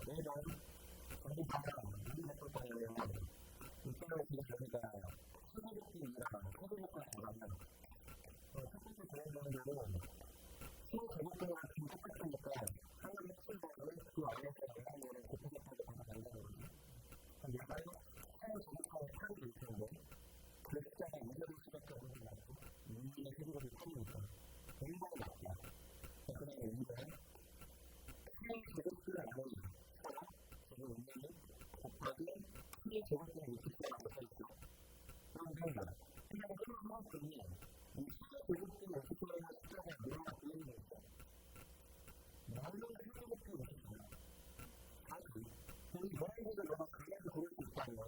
내가 전부 다 우리 먹을 거예요. 이때는 지금 저희가 소고기랑 소고기가 들어가면 첫 번째 그런 정도로 소고기랑 좀 똑같으니까 하나의 풀버를 그 안에서 영양분을 고프겠다고 생각한다거든요. 얘가 소고기하고 팔이 될 텐데 그 숫자가 이겨질 수밖에 없는 게 많고 인간의 소고기를 팔으니까 굉장히 낮다. 그 다음에 이거는 제곱수를 안에 있어요. 제곱 운명이 곱하기 P의 제곱수는 60%라고 써있죠. 그런데 그냥 큰 만큼이 이 P의 제곱수는 60%라는 숫자가 뭐가 보이는 게 있어. 나는 P의 제곱수 60%. 다시 이 모양식을 너가 그래도 그릴 수 있다면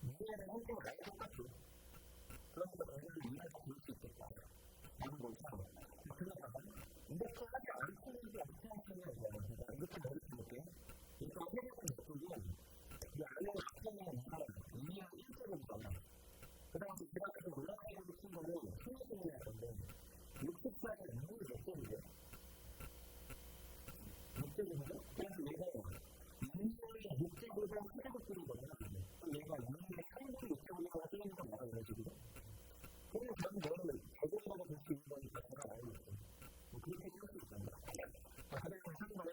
위에는 한쪽은 아예 똑같죠. 그러니까 너희들을 이해해서 그릴 수 있겠다. 라는 거죠. 그러다가 이렇게 하지 않고 있지 않다는 제가 이렇게 머릿속에 일단 해석한 목적이 이 안에 나타나는 이가 2의 1제곱이잖아. 그 다음에 제가 계속 올라가려고 쓴 거는 16이나 했는데 64가 2의 몇 제곱이에요? 6제곱이죠? 그래서 얘가 2의 6제곱은 세제곱들이거든요. 그럼 얘가 2의 3분의 6제곱이라고 쓰는 건 뭐가 이런 식이죠? 그러면 결국 너는 제곱이라고 볼 수 있는 거니까 제가 알고 있어요. 그렇게 쓸 수 있습니다. 그다음에 3번에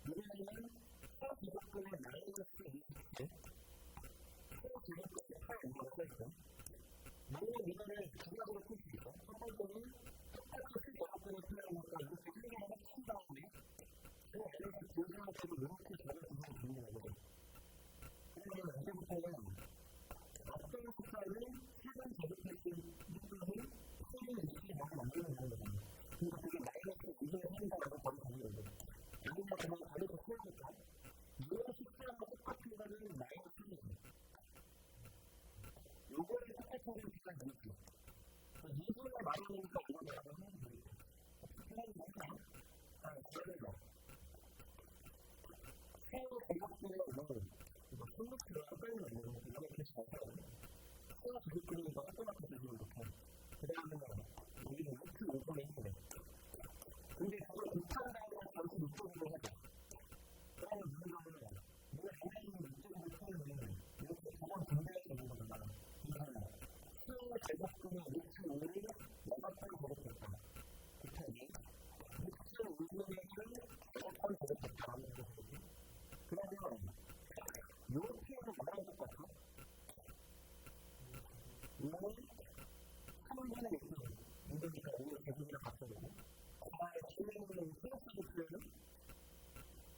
이번에는 소제곱근의 마이너스 20에 소제곱근의 8이라고 써있죠. 만약 이거를 두 가지로 풀 수 있어. 첫 번째는 똑같이 제곱근의 플레이니까 이렇게 한 개를 합친 다음에 그 안에서 조정학적으로 이렇게 적어주면 되는 거거든. 그러면 이제부터는 앞선 숫자를 3번 제곱했을 때는 소리는 이렇게 만들어내는 거거든요. 그러니까 그게 마이너스 2의 한다라고 버리 가는 거죠. 아니면 그냥 버리고 풀어줄까? 이런 숫자랑 똑같은 거는 마이너스 1이에요. 요거를 똑같은 시간 드릴게요. 2분의 마이너스니까 이거를 한번 해드릴게요. 시간이 많나요? 기억을 봐. 세로 제곱근의 이거 손목표를 헷갈리면 안 되는 거 이렇게 잘 써요. 세로 제곱근이 이거 헷갈리면 이렇게. 그 다음에 여기는 루트 5분의 1이네. 근데 그걸 곱한다고 전체 루트로 해줘. 그러면 문제는 내 안에 있는 루트를 풀면 이렇게 두 번 분배해서 되는 거잖아. 그러면 세로 제곱근의 루트 5를 6번 제곱했다. 곱하기 루트 5분의 1을 6번 제곱했다. 라는 거거든요. 그러면 요 표현은 뭐랑 똑같아? 이거는 3분의 6분 문제니까 오히려 대부분이랑 같아야 되고 그 다음에 뒤에는 플러스 표현은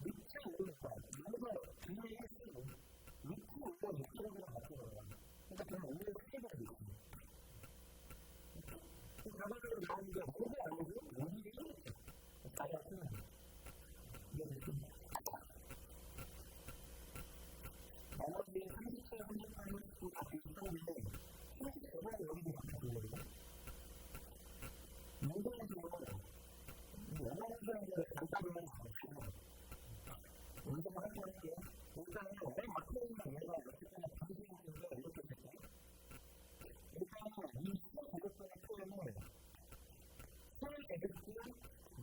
루트 5니까 여기서 뒤에 1쓰고 루트 5가 6제곱이랑 같은 거야. 그러니까 그냥 오히려 크게 돼야 되지. 결과적으로 나오는 게 모두 아니고 여기를 이렇게 다리가 쓰는 거야. 이해됐지? 나머지 37, 38은 다 비슷한데 39번은 여기도 바뀌는 거거든요. 운동에서 원하는 걸 간단히만 가르치고 운동을 할 때 할게요. 일단은 맨 앞에 있는 얘가 어쨌거나 방식인데 이렇게 됐죠. 일단은 이 수제곱근의 표현은 수제곱근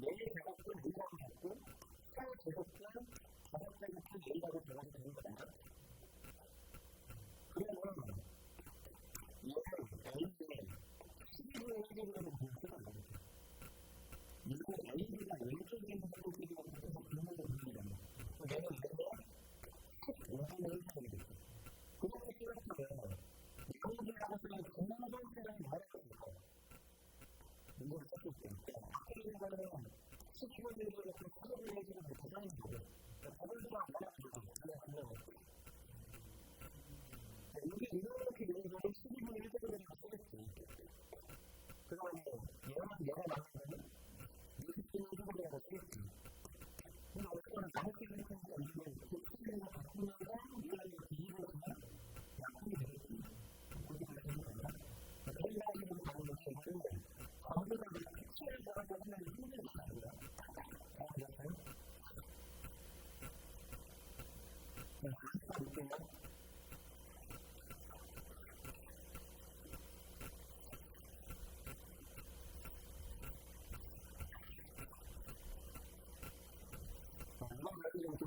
4제곱근 2라고 잡고 수제곱근 5제곱근 2라고 적어도 되는 거다. 그러면 얘는 A의 12분의 1이라고 볼 수가 없어요. 이거 A가 왼쪽에 있는 소리가 붙어서 굶는 거 보이잖아요. 얘는 이거 15분의 1이 되겠어. 그렇게 생각하면 A라고 쓰는 공동체를 말해야 될까? 이거를 썼을 때 앞에 있는 거는 12분의 1이라고 15분의 1이라고 부정이 되고 더블수가 안 나와가지고 그냥 이게 이렇게 되는 거는 12분의 1제곱이라고 쓰겠지. 그 다음에 얘가 나오는 거는 20분의 1제곱이라고 쓰겠지. 근데 어쨌거나 나머지 생각하니까 이게 곱하기가 바꾸면서 이거는 뒤집어 주면 약분이 되겠지. 그렇게 되는 건가? 그런 방식으로 가는 것이 이거는 전부가 픽처를 잡아서 하면 힘들지 않습니다. 그렇죠? 볼게요. 이건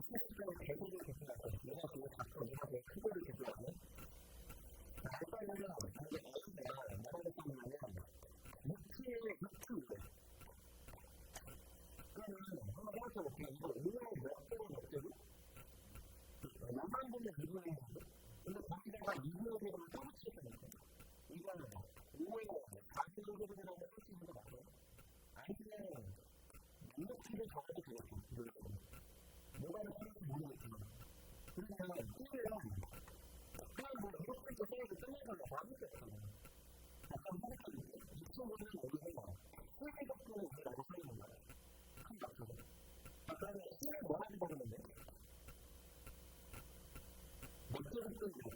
오해, 가지고들이라고 할 수 있는 거 맞아요? 아니면 목표를 정해도 되겠죠. 뭐가 될지 모르겠지만. 그러면 그냥 뭐 이렇게 생각이 끝난 걸로 아무것도 없잖아요. 약간 생각하는데 이쪽으로는 여기서 세계적으로 우리 나도 살리는 거야. 큰 박수로. 그러면 힘을 뭐 하지 버리는데? 맥주를 끓이고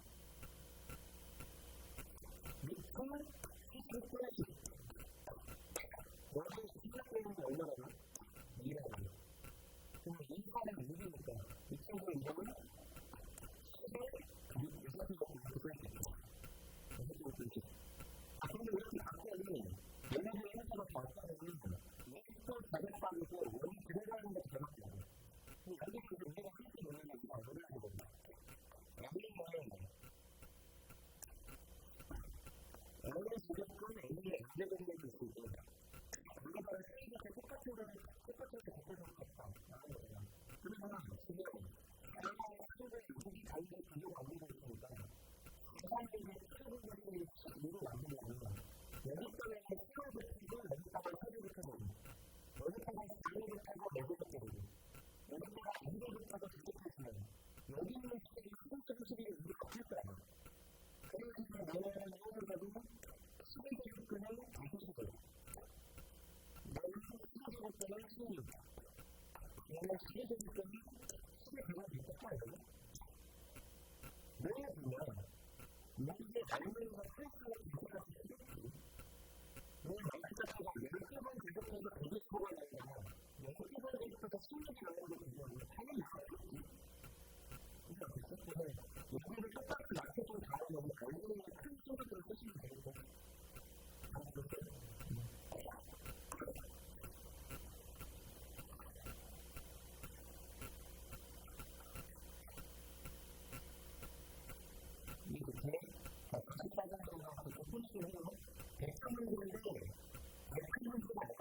맥주를 끓이고 너는 시작되는 게 얼마나 이해하는 거야. 그럼 이 판은 무기니까 이 친구의 이름은 근데 왜 이렇게 갑자기 얘네들의 행사가 발전하는 넥스트 자격방에서 원이 들어가는 게 대박이야. 여기서 우리가 그렇게 놀라면 우리가 어려운 거거든요. 여기는 원래 자격은 A의 문제점들이 있고 우리가 K가 똑같은 거를 똑같이 바꿔서 갔다. 그러면 지금 다양한 수준의 무기 관리를 비교가 안 되고 있으니까 세상에 새로운 것들이 일을 만들려면 여기서는 새로운 것들을 여기다가 처리를 해보고 여기다가 장애를 타고 내고를 해보고 여기다가 안개를 타고 부족하시면 여기 있는 시들이 수동적인 시비를 우리가 할 거야. 그래서 너는 이거를 가지고 수비적인 끈을 다시 시도해. 너는 수비적인 끈을 수비해. 너는 수비적인 끈을 수비적으로 이렇게 해야 되거든. 너에 보면 이게 날면서 탈수가 되기가 쉽겠지. 왜 마이크가 10번 대접해서 120번을 내면 10번 대접해서 16이 나오는 게 되면 당연히 나겠지. 그게 어땠어? 그래서 여기를 똑같이 맞춰서 잘하면 얼굴에 큰 소리를 쓰시면 되겠고 그렇게 이렇게 94장에서 그렇게 소식을 해요. 100%인데 100%가 아니라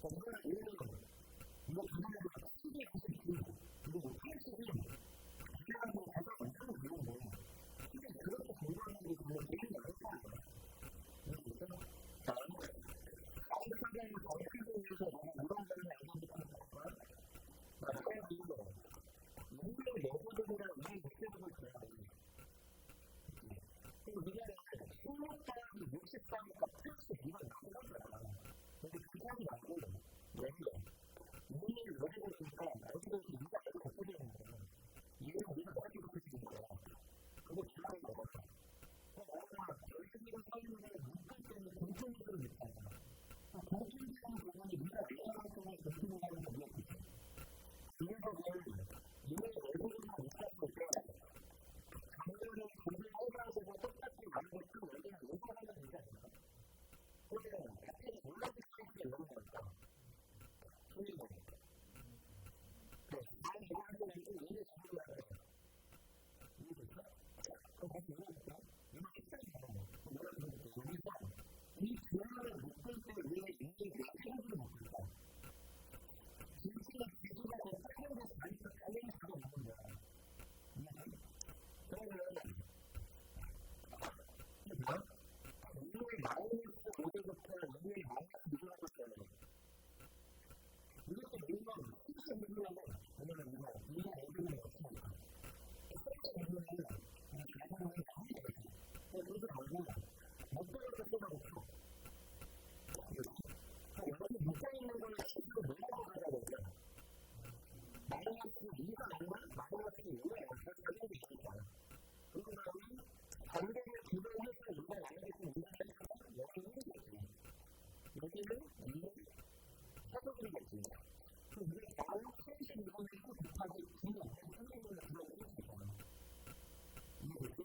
정말 이거 부분에서 70이 99 그리고 80이 그래가지고 가장 엄청 좋은데 근데 그렇게 공부하는 게 정말 되게 많을 거 아니야. 그래서 아이스크림이 정치적으로 너무 무덤되는 아이들이 있을까? 그래서 우리의 내부들이랑 우리의 목표들을 줘야 돼. 그리고 이제는 16단이 60단이니까 플러스 2가 나온 거야. 근데 그 사람이 말고 왜 우리를 노리고 있으니까 아이들이 우리가 알고 겪게 되는 거야. 이게 우리가 너한테 겪게 되는 거야. 그거 중요한 거거든. 그러니까 열심히를 사용을 묶을 때는 공통적으로 있잖아. 공통적인 부분이 우리가 내장성의 공통이라는 거겠지. 그래서 이의 얼굴만 못하고 있고 작년에 공부 해가지고 똑같이 만들고 여기는 오버하면 되지 않을까? 그러면 같이 몰라줄 수 있게 이런 거니까 소리가 그래, 난 이거 할 때는 좀 이해 잘해야 돼. 이해됐어? 그럼 다시 읽어볼까? 이거 책상이잖아. 뭐라 그러는데 여기서 이 교훈을 묶을 때 왜 이게 왜 생각을 묶을까? 진짜 기도가 더 사용돼서 많이서 당연히 그거 있는 거야. 이해돼? 그러면 우리의 마이너스 5대부터 우리의 마이너스 늘어나고 이렇게 늘면 진짜 늘려고 왜냐면 우리가 애들이 없으니까 진짜 늘면 가상이 너무 되겠지. 그래서 말고 목표를 뜯어놓고 여기 묶어있는 걸 실제로 내려고 가야 되잖아. 마이너스 2가 아니라 마이너스 1에 사용이 되니까 그리고 나면 반대로 기본해서 누가 나에게서 인정하니까 여기는 이겠지. 여기는 이게 사도들이겠지. 그럼 이게 나는 32번에서 곱하기 2는 300번을 들어오는 수 있잖아. 이해됐지?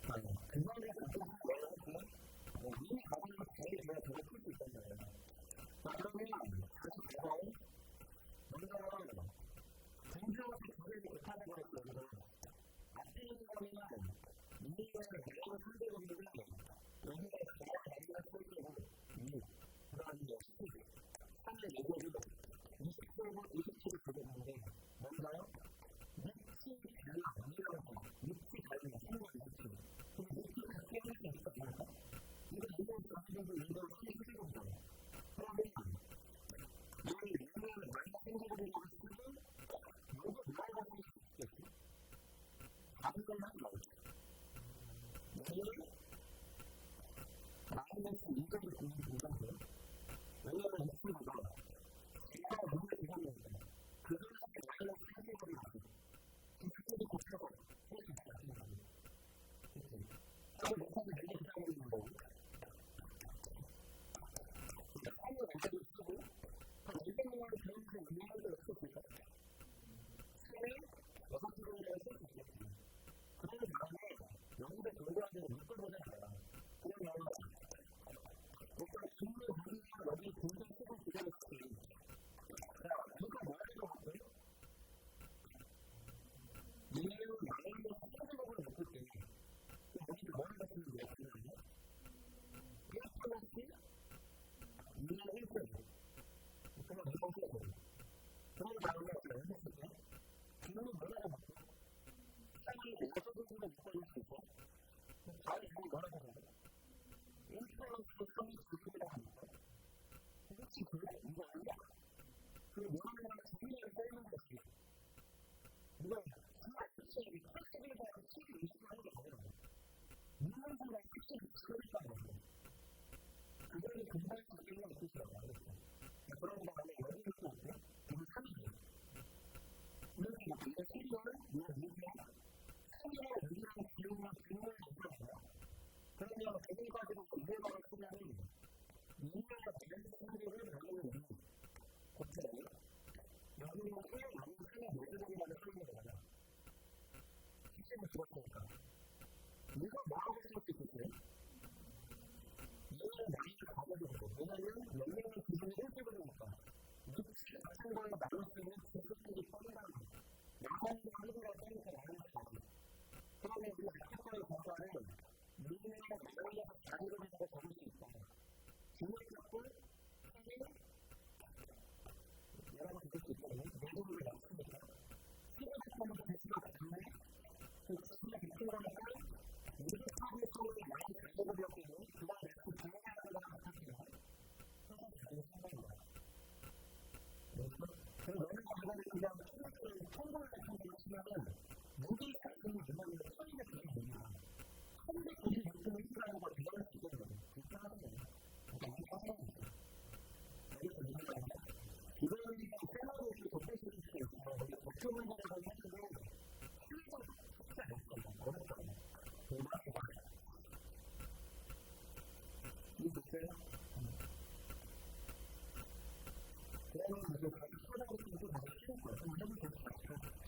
그 말에 답변을 넣어야지. 이미 가지고 있는 제일 내가 저를 풀 수 있단 말이야. 그러면 다시 가서 먼저 공주한테 저를 못하는 걸 여기서 앞에 있는 거는 이미가 내가 상대적인데 여기가 제가 자기가 쓸 때는 그 다음에 10, 3의 내고를 20%고 27을 그렸는데 뭔가요? 육지 달라, 이라고 육지 달라, 생각 육지. 그럼 육지 같은 못 걸릴 수 있고 잘 이용이 뭐라고 해야 돼? 인플루언스 성이 주기라고 하니까 혹시 그게 이거 아니야? 그 모양이랑 종이를 빼는 거지 이건 정말 특징이 81과 20을 하는 게 아니라 문문수랑 특징이 그러니까는 거죠 그거는 금방 바뀌는 뜻이라고 하겠죠 그런 다음에 여기는 또 어때요? 이거 3이에요 이렇게 이거 시리얼, 이거 무기야 시리얼, 여기랑 기호나 기호를 얘기하잖아 그러면 거기 가지고 이해관을 쓰면은 이해가 되는 시리얼을 나누는 고쳐요 여기는 1, 나는 3의 모두들만을 쓰는 거잖아 시스템을 집었으니까 이거 뭐라고 쓸 수 있겠어요? 이거는 나이를 가져도 되고 왜냐면 연령의 기준이 1세거리니까 위치 같은 거에 나눌 수 있는 지속적인 뻔이라는 거죠 나만과 일부러 써니까 나눌 수 있는 그러면 이 아티컬의 결과를 미국의 나라에서 자기들에서 적을 수 있다 중립적을 하면 여러 번 적을 수 있거든요 내부를 맞추니까 시그널하는 배치가 같은데 그 지수가 비슷한 거니까 미국 사회성을 많이 가져보려고 해요 그 다음에 그 정리하는 거랑 같았어요 항상 다른 생각입니다 그리고 너는 이거를 그냥 청구를 같은 걸로 치면은 모든 같은 문화는 처리가 되는 문제야 396분의 1이라는 걸 배워할 수 있는 거예요 그렇게 하는 거예요 그러니까 이게 하는 거예요 여기서 무슨 말이냐 이거는 패러도스 도쿄시티 있지만 여기 도쿄 문제라고 했는데 실제로 쉽지 않았어요 어렵잖아요 공부하기 많아요 이해됐어요? 그러면 이제 다시 찾아보시면서 다시 쉬운 거예요 한번 해보세요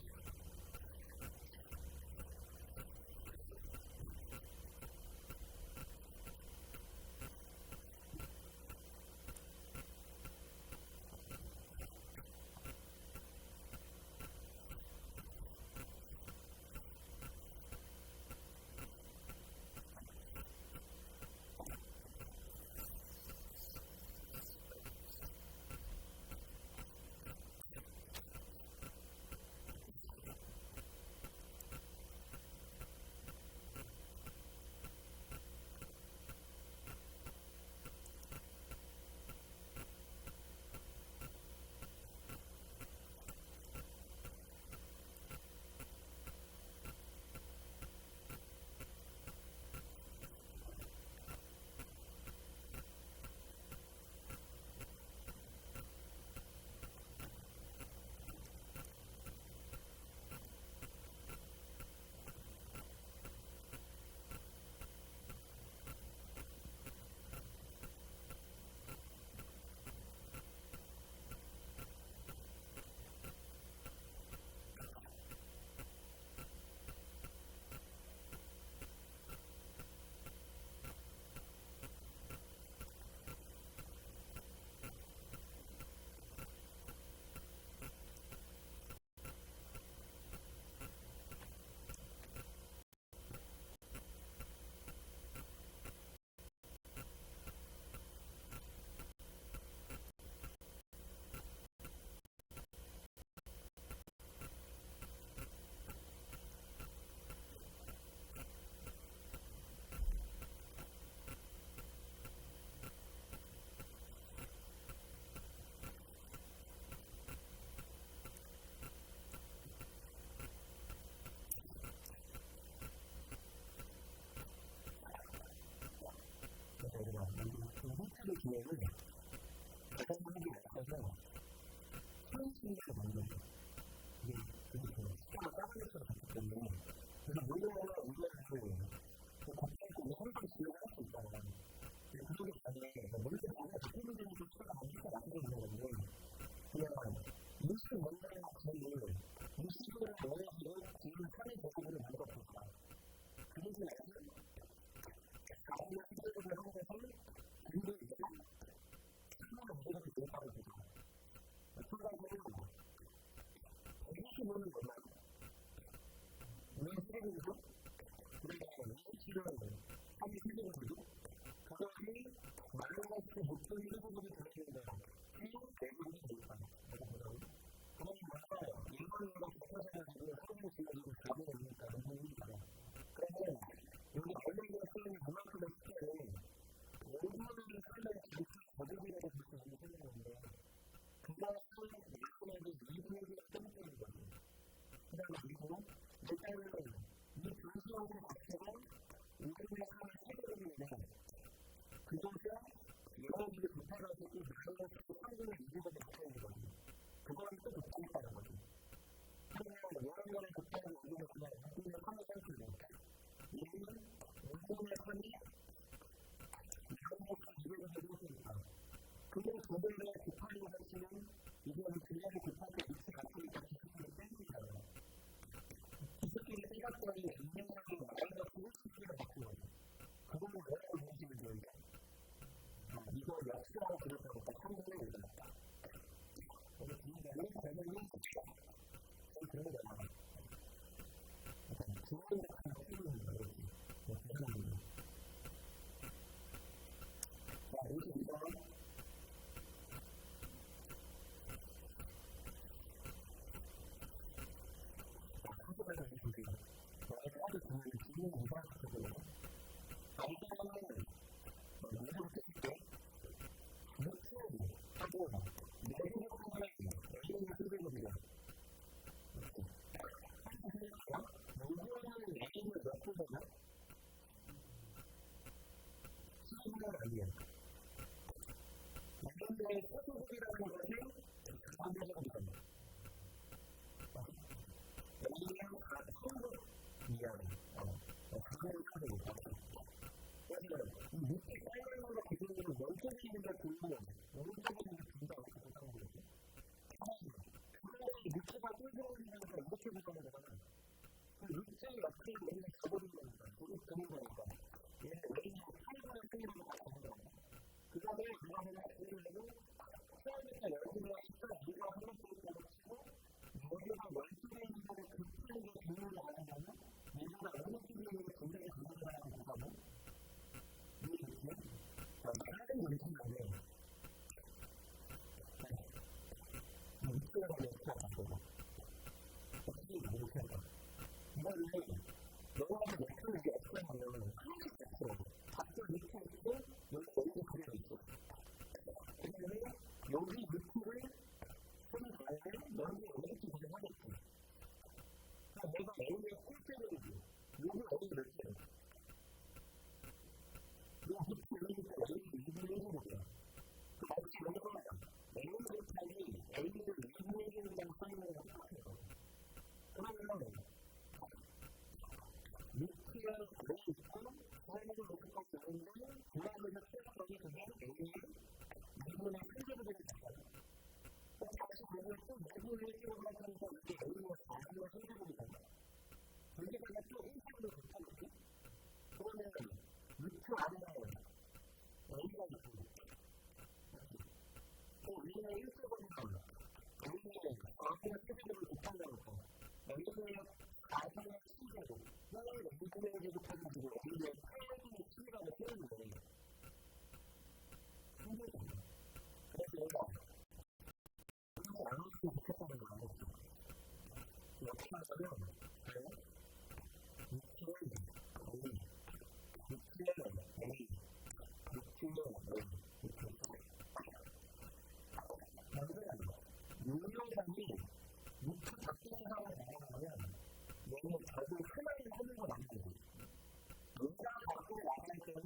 호텔의 기회를 가장 하기 위해서 선수가 만들어요. 이게 숫자가 작은 것처럼 같기 때문에 그래서 물건을 우선을 갑자기 선수 지역을 할 수 있잖아요. 그쪽에 가면 물건 안에 바뀌는 데는 숫자가 많기가 나쁘게 있는 건데 그냥 60원대의 거를 60원을 넣어가지고 지금 3의 대부분을 만들었습니다. 그리고 나서 아무리 한쪽으로 한국에서 그리고 이제 한국의 무대를 대입하게 되죠. 순간적으로 120원은 얼마예요? 2 시리즈죠? 그러니까 2 시리즈는 아니에요. 인간의 소속이라는 것이 반대적이거든요. A랑 같은 이하는 그거를 하고 있다. 그래서 이 밑에 쌓여있는 것 기준으로 왼쪽에 있는 걸 돌리면 오른쪽에 있는 걸 둘다 어떻게 보자는 거지? 그거는 밑에가 뚫고 있는 거니까 이렇게 보자는 거잖아. 그 밑에 옆에 있는 게 접어든 거니까 그게 드는 거니까 얘는 A는 8분의 3이라고 다 적은 거니까 그 다음에 누가 하나 A를 처음부터 열기가 10분 2가 하나 뚫고 치고 여기가 왼쪽에 있는 거를 급하게 비밀을 나가면은 얘가 오른쪽에 있는 걸 굉장히 비밀을 나가는 거거든. 이해됐어요? 자, 다른 원칙인데 밑에 가면 이렇게 하고 어떻게 이렇게 할까? 이거를 영화를 몇번 이렇게 explain하면 하나씩 짝으로 각자 밑에 있고 여기 그려져 있고 그 다음에 여기 밑을 손 다음에 여기 이렇게 그려하겠지. 그럼 내가 A의 꼴대로이지 여기 어디 몇개 여기 밑에 여기니까 A를 2분의 1으로 그려. 그 마치 여기가 A의 곱하기 A를 2분의 1이라고 써있는 거 똑같아요. 그러면 밑에 왜 있고 사이즈를 높이까지 되는데 그 다음에서 최소적이 되면 A의 2분의 3개로 되는 거잖아요. 다시 보면 또 2분의 1로 올라가니까 이게 A의 4분의 3개로 되잖아요. 여기다가 또 1개로 붙여놓지? 그러면 밑에 안에 A가 있고 또 위에 1제곱이면 A의 4분의 3개로 붙여놓고 A의 4분의 7제곱 을 2분의 1제곱 해가지고 A의 8분의 7이라고 표현을 해요. 힘들잖아요. 그래서 얘가 이렇게 안 했으면 좋겠다는 걸 알았죠. 어떻게 하냐면 밑에 A, 밑에 A, 밑에 A 이렇게 그런데 유형상이 밑에 바뀌는 상황을 나가면 얘는 결국 하나를 하는 건 아니거든. 얘가 밖으로 나갈 때는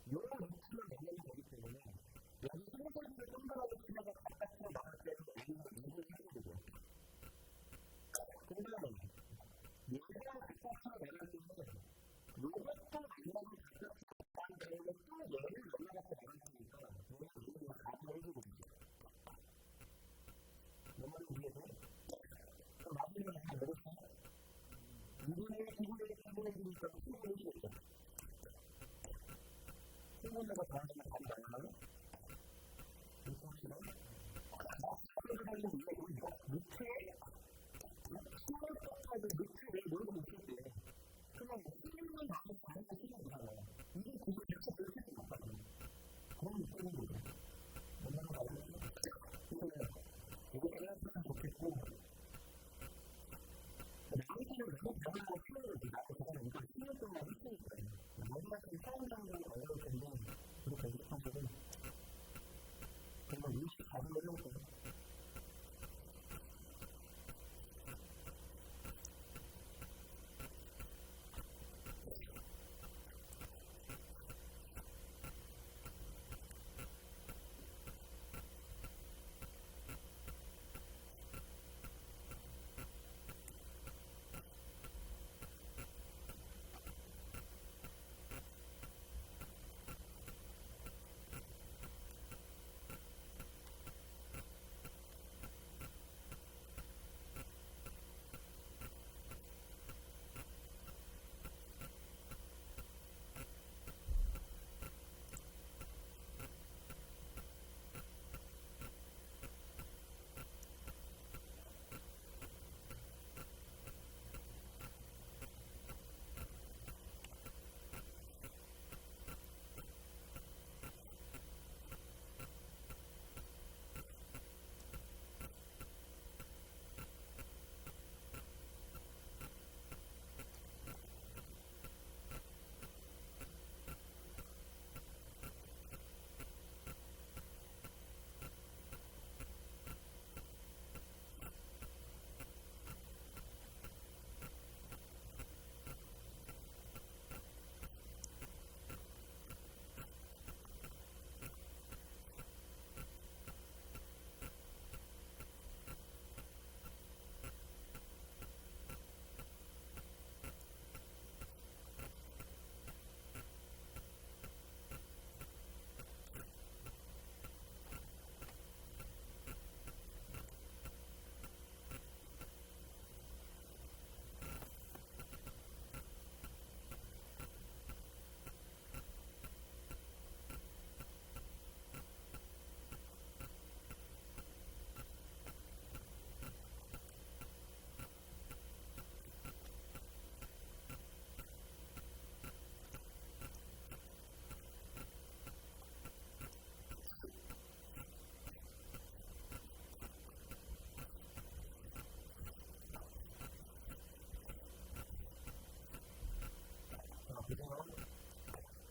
요 루트를 내려야 되기 때문에 여기 생각보다 동그라미 치다가 바깥으로 나갈 때는 A는 2분의 1이거든. 근데 얘가 바깥으로 나갈 때는 요것도 만나고 바깥으로 나갈 때는 또 얘를 올라가서 나갈 테니까 얘는 2분의 4분의 1이거든요. 내 말이 이해돼? 그럼 나중에 한번 해볼까요? 2분의 1, 2분의 1, 2분의 1이니까 2분의 1이겠죠. 2분의 1가 더하면 답이 나오나요? 이것이랑 밑에 10월까지 밑에 왜 놀고 있겠대. 그냥 1년 나서 다른 거 시작이잖아요. 이게 그게 대체 그렇게 생각하거든요. 그런 느낌인 거죠. 뭔가 알겠죠? 그래서 이거 생각하면 좋겠고 나한테는 너무 변화가 필요하지. 나도 그거는 이걸 10년 동안 했으니까. 마지막에 사용장을 어려울 텐데, 그렇게 연습하시고, 정말 24분을 해볼까요?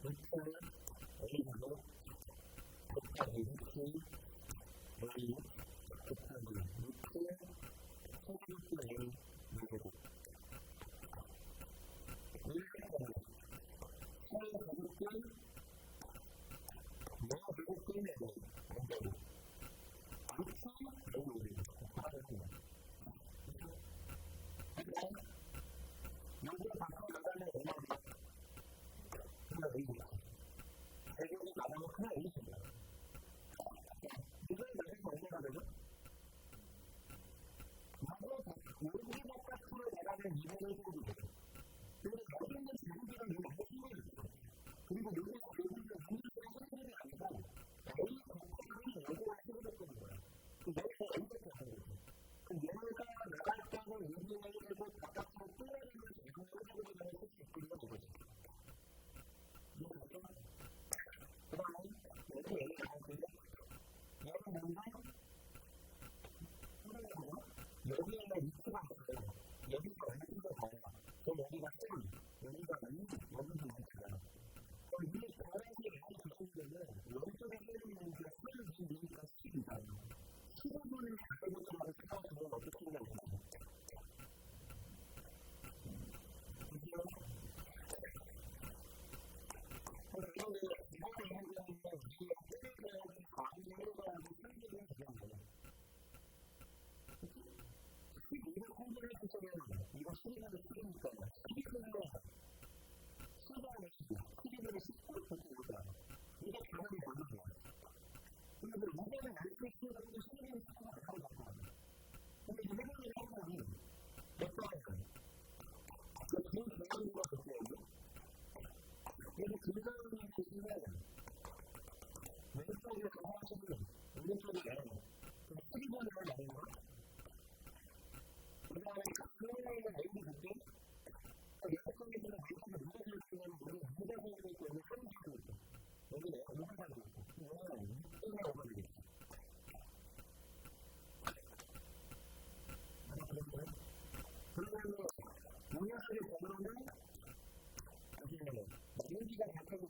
A로 곱하기 루트 A 곱하기 루트 소개루트 A 제곱 이렇게 서로 제곱은 뭐 제곱은 A로 먼저로 루트 A로 곱하기 여기 바꿔 나가면 얼마나 그냥 A입니다. 대결이 나가면 그냥 A입니다. 이걸 여기서 얼마나 되죠? 여기 바깥으로 나가면 2분의 1이 되죠. 근데 여기 있는 제곱이랑 여기 없는 있어요. 그리고 여기서 여기는 문제가 해결이 아니고 A 곱하기 여기가 해결됐던 거예요. 여기서 A가 되는 거죠. 그럼 얘가 나갈 때는 2분의 1이고 바깥으로 끌어내면 2분의 1이라고 쓸 수 있거든요. 이거죠. 이해되죠? 그 다음에 여기 A 나오고요. 얘는 뭔가 여기에는 루트가 있어요. 여기가 루트가 다야. 그럼 여기가 3, 여기가 2, 여기가 루트야. 그럼 이 다른식 A의 조건들은 왼쪽에 있는 게 3, 2, 2니까 10이잖아요. 15분을 가져보자고 생각하면 어떻게 생각해요? 그죠? 그래서 이거는 이거를 하려면 우리가 틀리게 많이 해봐야지 틀리게 되는 거예요. 12를 공부를 해주시면 이거 12분을 틀리니까 12분을 10분을 치고 12분을 10분을 쳐주니까 이게 당연히 걸리죠. 근데 이거는 알고 있으면 12분을 10분을 안 하고 갔거든요. 근데 이 해보는 행동이 몇 번이에요? 그 중간인가 그때요? 여기 중간인 보시면 왼쪽에서 하시면 오른쪽에 나와요. 그럼 12분을 나오는 거? 그 다음에 그러면은 A를 볼게. 여기서는 왼쪽에 문제를 쓰면 여기 문제가 있고 여기 한국이 있어. 여기는 오버가 있고 여기는 오버가 오버되겠지. 그러면은 용역을 보면은 여기가 바꿔서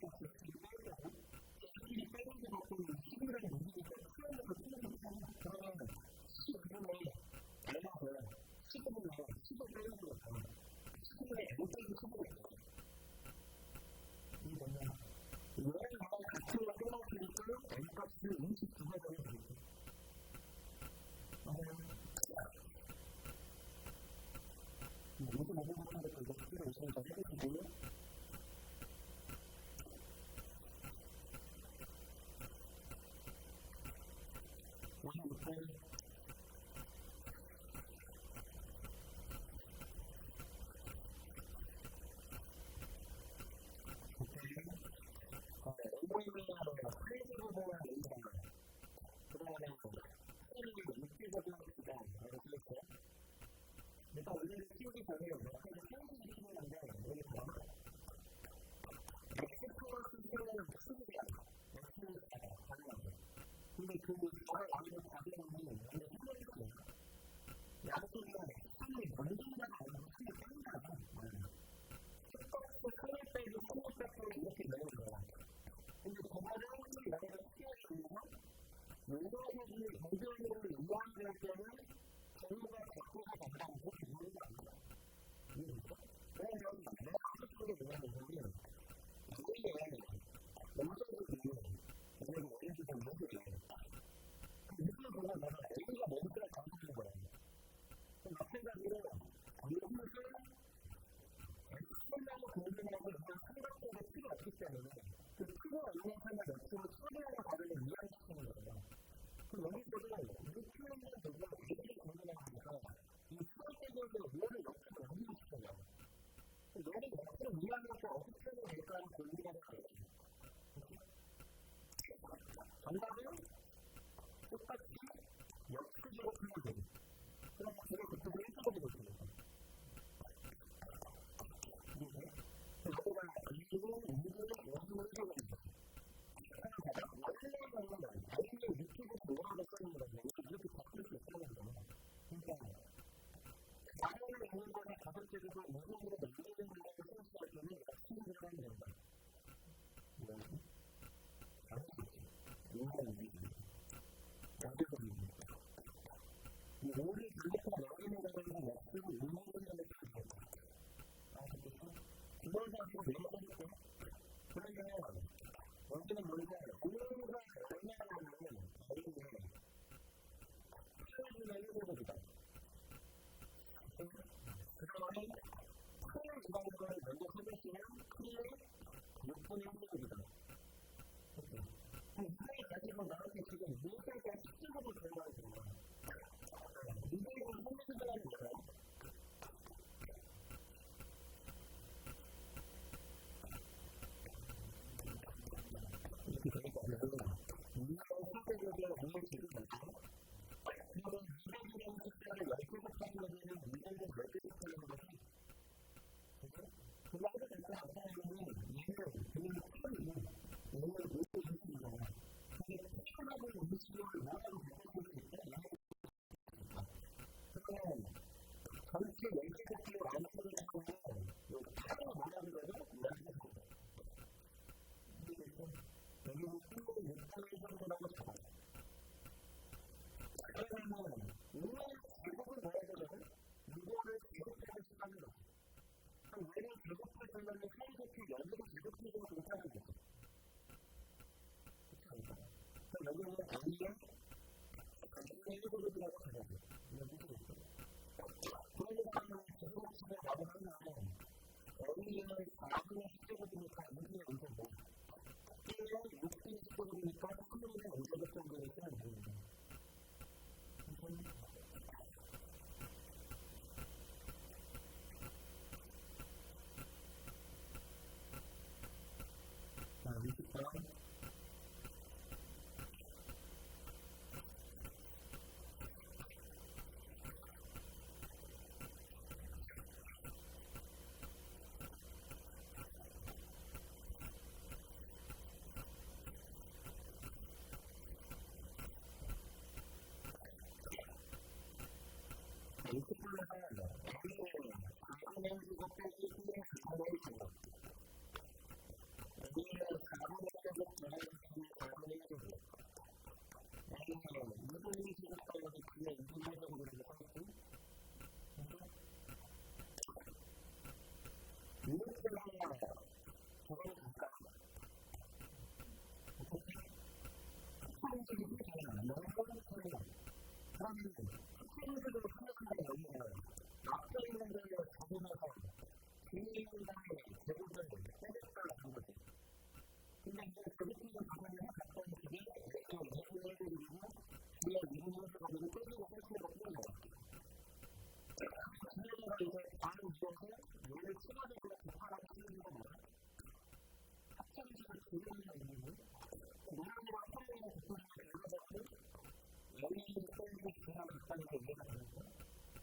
이 빼는 게 같은 10이라는 문제니까 표현해서 쓰는 게 그러면 10분에 얼마고 15분에 15 빼는 거 같아요. 15분에 못 빼는 15가 있어요. 이게 뭐냐? 얘를 나랑 같이 끊어주니까 N값을 22가 되면 되겠죠. 맞아요. 요즘 모델 같은 것도 이거 스피드 오시면 잘 해주시고요. 오시부터 A분이랑 프레지브분이랑 A분이랑 그 다음에 A분이 육지분이랑 이렇게 했어요. 일단 원래는 키우기 전에 몇가지 키우기 키우는데 여기 보면 X 플러스 Q는 키우기야. X가 가능하죠. 근데 그 저걸 아니면 답변이 여기 틀려있어요. 양쪽은 3을 만든다가 아니고 3을 뺀다가 X값을 3을 빼고 3을 빼고 이렇게 내는 거야. 근데 그거를 만약에 키워주면 용도를 이해할 때는 정보가 바꾸가 된다고 보는 게 아니야. 이해됐어? 왜냐면 내가 하는 게 뭐냐면 이게 원소들이 만약에 원소들이 뭐예요? 이걸 보면 내가 A를 6분의 1이다. 그럼 이상이 가지고 나한테 지금 무엇을 더 특징으로 들어가야 되나? 이게 성취자라는 거야. 이렇게 되니까 우리나라 사회적으로 오늘 지금 뭐죠? 그러면 200이라는 숫자를 10개곱하는 거는 200을 10개곱하는 거지. 그거 하게 될때 안 사람은 얘는 그냥 풀이 얘는 왜 있습니다. 근데 특별하게 음식을 뭐라고 바꿔줄 수 있다? 그러면 전체 10개곱기로 나눠주는 거는 차로 뭐라고 그러죠? 여기는 16분의 정도라고 잡아요. 그러면은 오늘 제곱을 넣어야 되거든? 이거를 제곱해서 시작하는 거지. 그럼 얘를 제곱해주려면 사이좋게 여기를 제곱해주고 괜찮은 거지. 그렇지 않을까? 그럼 여기는 A에 1으로 들어가서 가자고. 이런 뜻이 있어. 그러니까 제곱식을 나오면 A는 4분의 10제곱이니까 무슨 언제고 B는 6분의 10제곱이니까 3분의 5제곱 정도를 쓰면 됩니다. 자, 20번.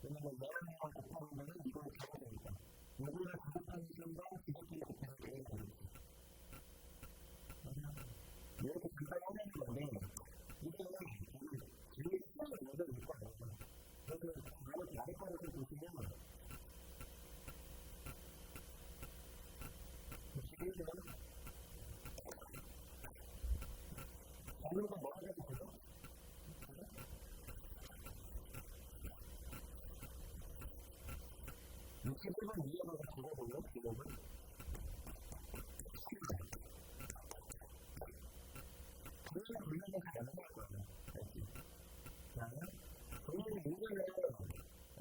왜냐면 너랑 곱하는 거는 이걸 잡아야 되니까. 이거를 곱하는 순간 이것끼리 곱해서 되는 거겠지. 이렇게 간단하는 건데 이거는 제일 수많은 원을 못 봐요. 그래서 이렇게 아래쪽에서 보시면 보시면 자료가 뭐가 되죠? 61번 이해하면서 적어보면 기록을 그러면 분명히 잘 안 나올 거예요. 알지? 자, 그러면 이거는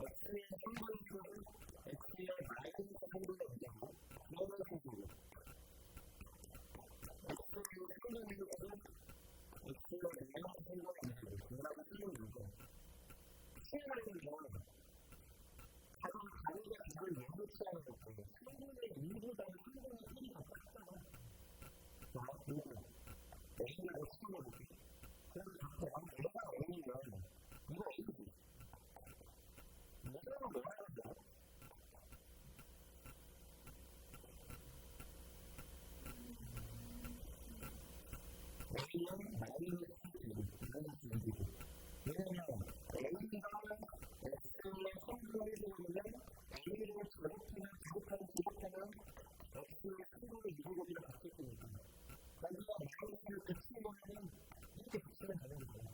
x의 3분의 1은 x의 마이너스 3분의 1이고 그러면 식이고 x의 3분의 1은 x의 마이너스 3분의 1이고 그거라고 쓰는 거고 수행하는 가장 자리가 이걸 예고치하는 거고 3분의 2보다는 3분의 1이 더 작잖아. 자, 그리고 A라고 시켜볼게. 그래서 자꾸 얘가 A면 이거 A지. 얘는 왜 하는데? A는 마이너스 1이고 마이너스 1이고 왜냐면 A가 X의 3분의 1이면 A를 제곱하면 X의 3분의 2제곱이라 바뀌었으니까 거기가 마이너스를 붙이면은 이렇게 붙이면 되는 거예요.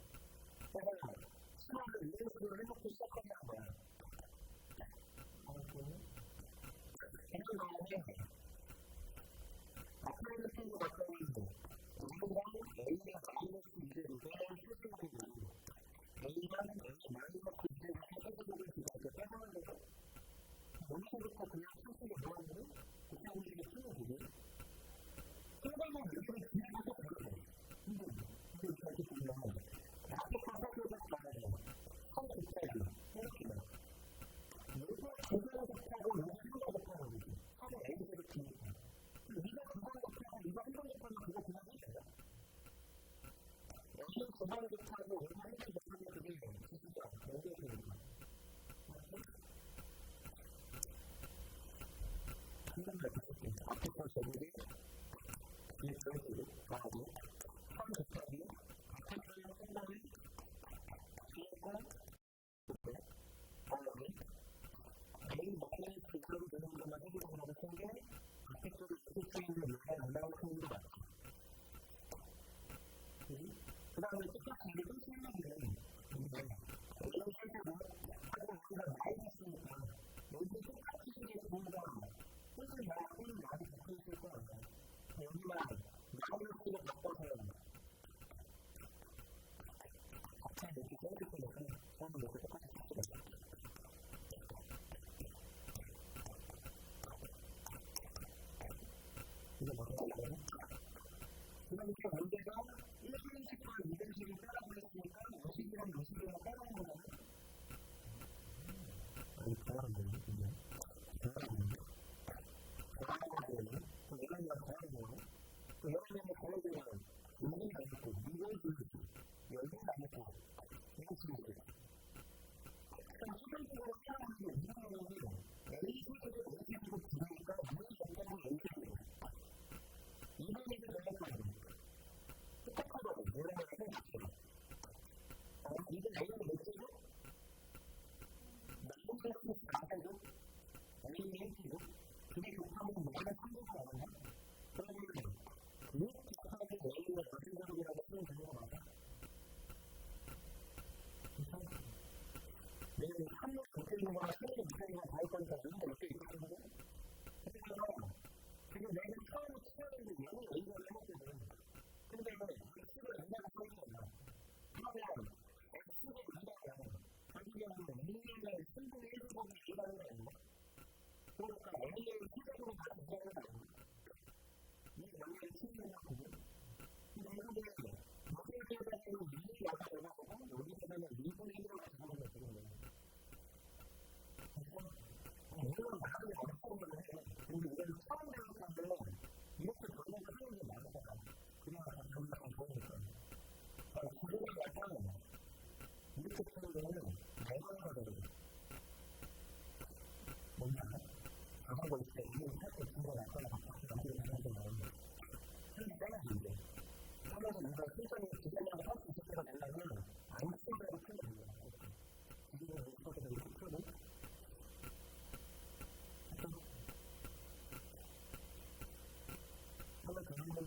그래서 수학을 이런 식으로 해놓고 시작하는 거야. 그런 다음에 앞으로 생긴 것들은 A가 A가 마이너스 2제곱을 해주는 거고 A가 A 마이너스 2제곱을 해주는 이렇게 빼보는 거죠. 여기서부터 그냥 수식을 모아주면 곱하기식을 쓰는 거고 앞에서 제목이 이 조회수를 나오고 한 곱하기 앞에서의 생각이 뒤에서 그때 다음에 A 먹는 그대로 되는 것만 해주는 생각 앞에 쪽을 계속 있는 요가 올라올 생각이 맞죠. 그 다음에 똑같이 이게 생각이는 이런 실제로 하고 우리가 많이 했으니까 여기 똑같이 이게 뭔가 뜻을 많이 갖고 있을 거 아니야. 여기만 마이너스로 바꿔서 각자 이렇게 써줄 거니까 저는 이렇게 똑같이 쓸 수가 있어요. 이거 뭐라고? 그러니까 문제가 1등식과 2등식을 따라고 했으니까 요식이랑 요식이랑 따라온 거잖아. 아니, 대화는 되네, 그냥. 대화는 되네. 대화는 그 여러분과 대화는 되네. 그 여러분과 대화는 여기는 안 했고, 이걸 들었고, 여기는 안 했고, 이거 들었고. 그럼 수동적으로 따라하는 게 이상하면 A 소식을 어떻게 하고 들으니까 무슨 정답을 연습해요. 이번에도 전략하고 똑같하다고 노래를 해봤어요. 이게 내가 몇 개로? 나중에 나가고 아니면 일주로 그게 곱하면 뭐가 한국어 알아요? 그러면 이렇게 곱하면 A가 무슨 소리라고 쓰면 되는 거 맞아? 내가 한 번 붙어 있는 거랑 한 번 붙어 있는 거랑 다를 거니까 이거 몇 개 있거든? 그래서 지금 내가 처음에 치는데 얘는 A가 해먹거든. 근데 X가 A가 써있잖아. 그러면 X가 A가 결국에는 A의 승분의 1부분이 A라는 거 아니야? 그러니까 A의 수적으로 다 존재하는 거 아니야? 이 영역의 친구냐고. 근데 이거는 여기에 대해서는 2이 약간 올라가고 여기서는 2분의 1로 가져가는 거 되는 거야. 물론 나중에 어렵다고는 해. 근데 우리는 처음 배웠는데 이렇게 변화를 하는 게 많잖아. 그냥 변화가 좋으니까. 기존에 약간 이렇게 쓰는 거는 내가 되거든. 뭔지 알아? 자전거 있을 때 이게 살때 중간 약간 바깥에 남들이 가는 게 나오는데 한번 빼야지. 하면서 뭔가 실전에 기존에 할 수 있을 때가 되려면 안 쓰는 대로 풀면 되는 거야. 기존에 이렇게 이렇게 풀고 한번 더 한번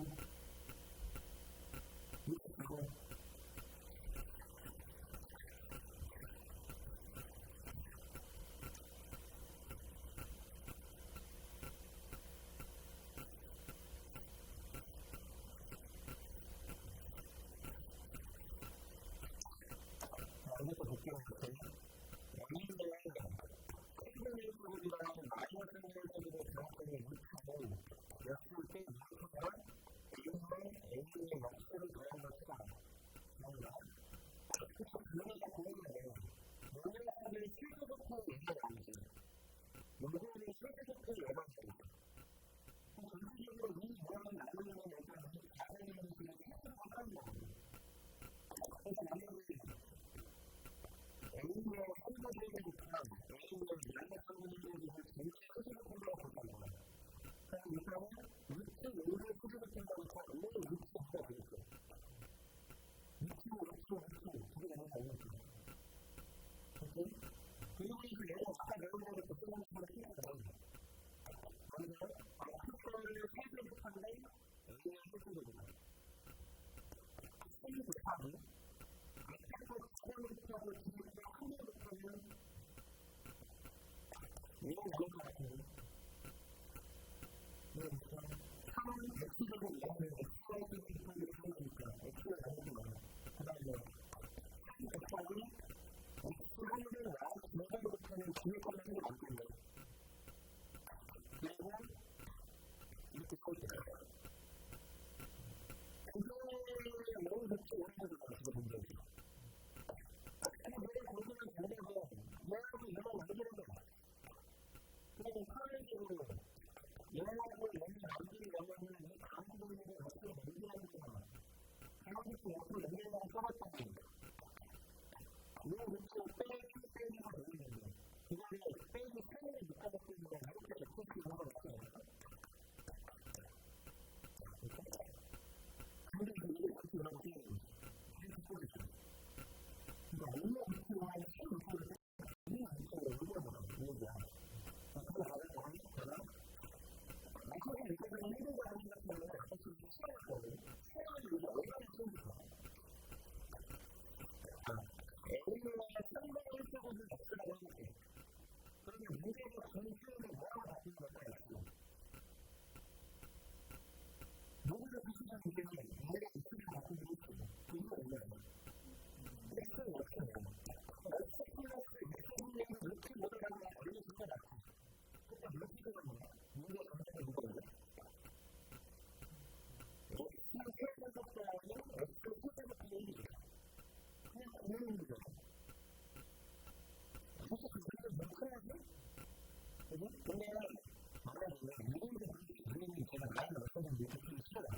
이렇게 하고 여기서 볼게요. 여기는 세분의 소리랑 마이너스 소리를 정확하게 못하고 였을 때 이렇게가 A의 역수를 더한 것이다. 뭔가 그러니까 보이는데 요즘에 실제적으로 얘기가 나오지. 요즘에 실제적으로 얘가 나오지. 전체적으로 이 모양을 나누면 일단 이 가상의 그냥 팩트로 하는 거거든. 그래서 만약에 A의 한번째부터 A의 마이너스 한번째부터 전체 크기를 생각해볼 거야. 그럼 이상은 루트 5를 크기를 생각해서 A의 루트 5가 되겠어. 루트 두개 되는 거 아니겠어. 오케이? 그리고 그 얘가 아까 배운 거를 또 쓰는 것처럼 생각해. 먼저 앞거를 3개 곱하는데 A의 소수거든요. 3개 곱하기 앞거 4개 곱하고 뒤에 1개 곱하면 얘는 나올 것 같은데. 그러니까 3은 X제곱 얘는 X와 곱하기 3이니까 X가 나오는 거야. 그 다음에 3 곱하기 X분의 Y 2개 곱하면 뒤에 거는 한개 남겠네. 그리고 이렇게 써있어요. 그거는 너무 좋지 오래되잖아 지금 문제지. 근데 내가 거기는 반대로 얘하고 얘만 만드는 거야. 그러면 사회적으로 얘하고 얘는 만들려면은 이 다음 부분에 X를 만들어야 되는 거야. 모든 X라고 해볼게. 그러면 문제가 전 표현을 뭐라고 바꾸는 걸까요? 모든 비슷한 문제는 문제가 X를 바꾸는 거죠. 이거 뭐예요? X는 어떻게 해요? X 플러스 X분의 이렇게 모델하면 알려준 거 맞지? 그때 물질은 뭐야? 문제가 정상이 이거예요? X는 표현을 섞어야지 X를 표현을 얘기해요. 그냥 고르는 거죠. 사실 그게 뭐 큰일이지? 그지? 근데 만약에 누군지 제가 나이가 몇 살인지 이렇게 싫어요.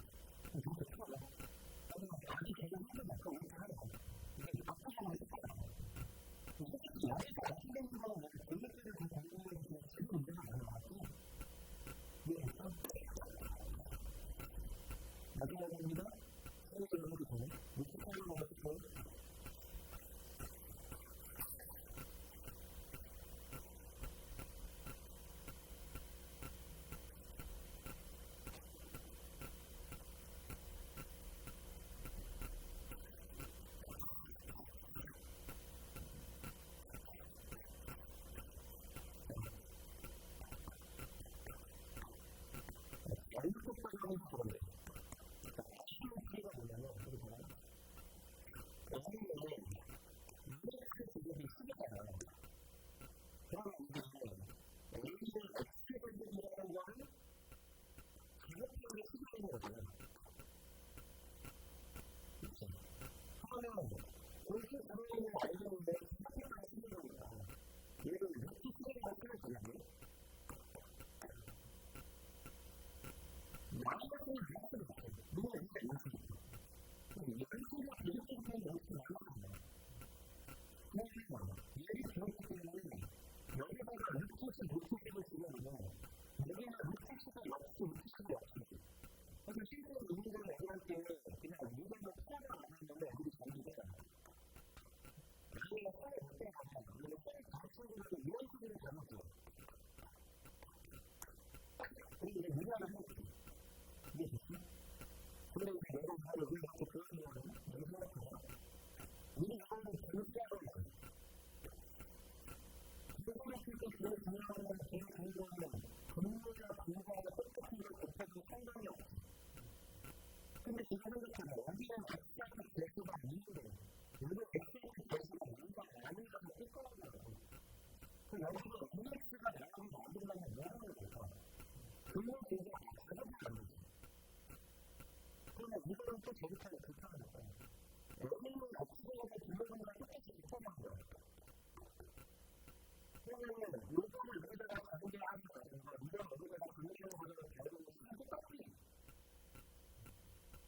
그럼 진짜 싫어요. 아직 제가 힘들다. 그럼 이렇게 하는 거. 이게 바꾸자고 했잖아. 솔직히 나이가 어떻게 되는 거는 내가 전략들을 다 공부해서 지금 문제가 안 나왔고 이해했어? 마지막입니다. 생일을 해도 되네. 이렇게 하는 거 어떻게 연속적으로 그런데 시도가 뭐냐면 어떻게 보면 A는 이렇게 지금이 크잖아요. 그러면 이게 A를 어떻게 만들기라는 거는 가격적으로 크게 거잖아요. 그렇죠? 그러면 이렇게 보면은 알겠는데 가격적으로 크게 거니까 얘를 이렇게 크게 만들어야 되나요? 마이너스는 이렇게 됐어요. 누가 이렇게 이렇게 됐어요. 그럼 열수가 이렇게 되면 이렇게 나눠요. 그러면 얘를 그렇기 때문에 여기다가 루트스 루트스를 쓰려면 여기는 루트스가 없고 루트스가 없어요. 그래서 실제로 이민들은 애들할 때 그냥 무대로 포함을 안 하면 애들이 잘리게 나중에 포함을 못 해가면 이거는 포함 다 친구들도 이런 식으로 잘못해요. 그리고 이제 문화를 하는 거죠. 이게 됐지? 근데 이제 내가 다 여기 이렇게 보여주려면 여기 생각해봐. 우리 이거는 교수라고 해요. 교수했을 때 제일 중요한 건 제일 중요한 근무나 공부하는 똑똑한 걸 곱하기 상관이 없어. 근데 지금 생각해봐. 여기는 X한테 대수가 아닌데 여기는 X한테 대수가 뭔가 아닌 것을 쓸 거라고 해요. 그럼 여기서 EX가 나오는 거 만들려면 뭐 하는 걸까? 근무 계좌가 가져가면 안 되지. 그러면 이거는 또 제기차를 불편한 거예요. 여기는 업체에서 근로금과 똑같이 비슷한 거예요. 그러면 요거를 여기다가 가지게 하는 거예요. 이건 여기다가 근로금을 가져가 결국은 시간이 똑같이.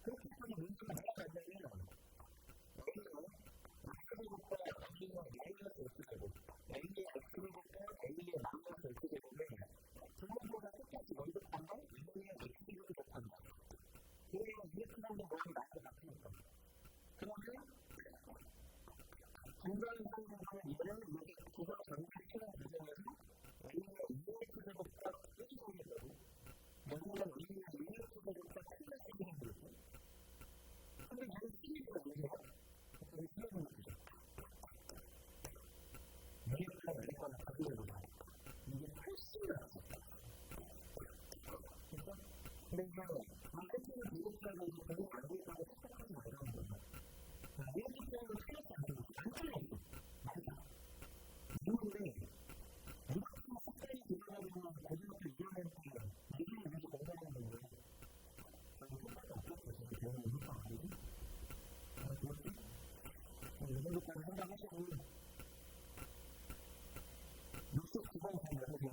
그렇게 해서 문제가 뭐가 되냐면 여기는 X부터 A의 마이너스 X되고 A의 X부터 A의 마이너스 X되고는 근로금과 똑같이 연습한다? A의 X를 곱한다. 그러면 EX라는 거는 나한테 바뀌니까. 그러면 중간에 생각하면 이거는 여기 두번 전체적인 과정에서 A는 EX보다 크게 생긴다고 여기는 A는 EX보다 크게 생긴다고 근데 얘는 C가 뭐예요? 여기 C는 거죠. EX가 A거나 가격이보다 이게 훨씬 낫죠. 그렇죠? 근데 이게 마케팅을 미국까지 이제 별로 안 되겠다고 착각하지 말라는 거예요. 미국 입장에서 틀렸지 않습니까? 안 틀렸어. 맞아. 미국은 이렇게 색깔이 들어가면 고등학교 2학년 때 미국을 위해서 공부하는 건데 저는 효과가 없었어요. 저는 배우는 효과가 아니고. 그렇지? 이 정도까지 생각하시고 69번 잘 열어주세요.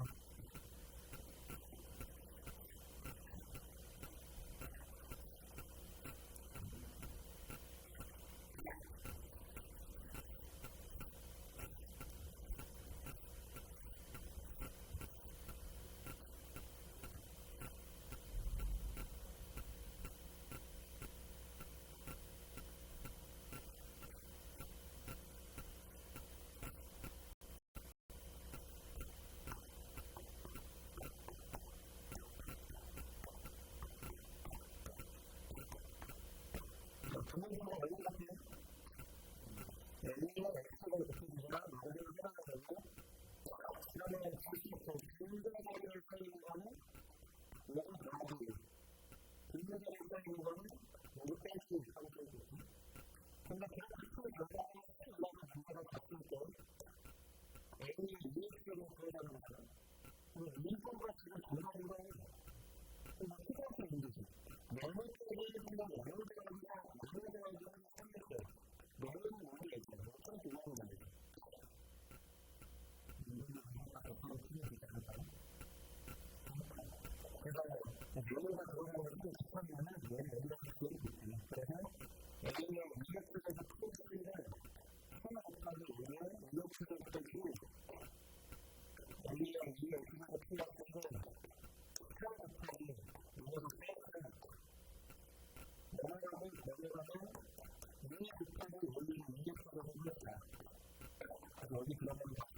전문적으로 알고 갈게요. A와 X가 이렇게 되지만 나중에 해당하는 그러면 다시 근거자리에 쌓이는 거는 뭐가 나오고 근거자리에 쌓이는 거는 뭐가 뺄수 있다고 근데 그렇게 큰 결과가 올라가 문제가 바뀔 때 A의 이익적인 구해라는 거죠. 이익과 지금 정답인 건 초등학생 문제지. 너무 쪽이니까 너무 좋아하기가 너무 좋아하기가 생겼어요. 너무 많이 했죠. 엄청 좋아하는 거예요. 그래서 명예가 들어가는 게 급하면은 명예가 들어가는 그래서 A의 이익적에서 큰 소리를 하나 곱하기 A의 이익적을 빼고 A의 이익적을 필요한 건 하나 곱하기 이익을 빼고 넘어가면 거기에다가 2 곱하기 원리는 이익적을 해주겠다. 그래서 여기 들어가면